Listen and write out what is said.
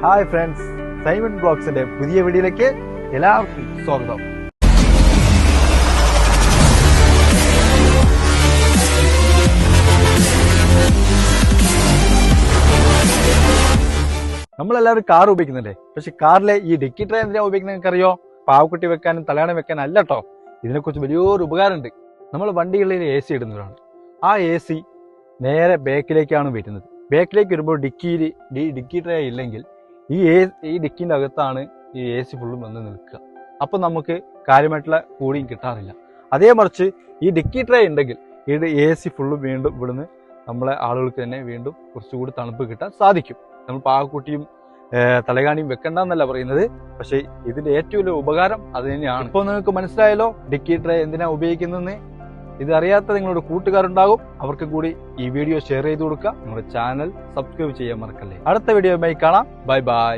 Hi friends, Simon ബ്ലോഗ്സിന്റെ പുതിയ വീഡിയോയിലേക്ക് എല്ലാവർക്കും സ്വാഗതം. നമ്മളെല്ലാവരും കാർ ഉപയോഗിക്കുന്നുണ്ടേ. പക്ഷെ കാറിലെ ഈ ഡിക്കി ട്രേ എന്തിനാ ഉപയോഗിക്കുന്നത് നിങ്ങൾക്കറിയോ? പാവക്കുട്ടി വെക്കാനും തലയാണം വെക്കാനും അല്ല കേട്ടോ. ഇതിനെക്കുറിച്ച് വലിയൊരു ഉപകാരമുണ്ട്. നമ്മൾ വണ്ടികളിൽ AC ഇടുന്നവരാണ്. ആ AC നേരെ ബാക്കിലേക്കാണ് വരുന്നത്. ബാക്കിലേക്ക് വരുമ്പോൾ ഡിക്കി ട്രേ ഇല്ലെങ്കിൽ ഈ ഡിക്കിൻ്റെ അകത്താണ് ഈ AC ഫുള്ളും വന്ന് നിൽക്കുക. അപ്പം നമുക്ക് കാര്യമായിട്ടുള്ള കൂളിങ് കിട്ടാറില്ല. അതേ മറിച്ച് ഈ ഡിക്കി ട്രേ ഉണ്ടെങ്കിൽ ഈ AC ഫുള്ളും വീണ്ടും ഇവിടുന്ന് നമ്മളെ ആളുകൾക്ക് തന്നെ വീണ്ടും കുറച്ചുകൂടി തണുപ്പ് കിട്ടാൻ സാധിക്കും. നമ്മൾ പാവക്കുട്ടിയും തലകാണിയും വെക്കണ്ടെന്നല്ല പറയുന്നത്, പക്ഷേ ഇതിന്റെ ഏറ്റവും വലിയ ഉപകാരം അത് തന്നെയാണ്. ഇപ്പോൾ നിങ്ങൾക്ക് മനസ്സിലായല്ലോ ഡിക്കി ട്രേ എന്തിനാ ഉപയോഗിക്കുന്നതെന്ന്. ഇത് അറിയാത്ത നിങ്ങളുടെ കൂട്ടുകാരുണ്ടാകും, അവർക്ക് കൂടി ഈ വീഡിയോ ഷെയർ ചെയ്ത് കൊടുക്കുക. നമ്മുടെ ചാനൽ സബ്സ്ക്രൈബ് ചെയ്യാൻ മറക്കല്ലേ. അടുത്ത വീഡിയോയുമായി കാണാം. Bye bye.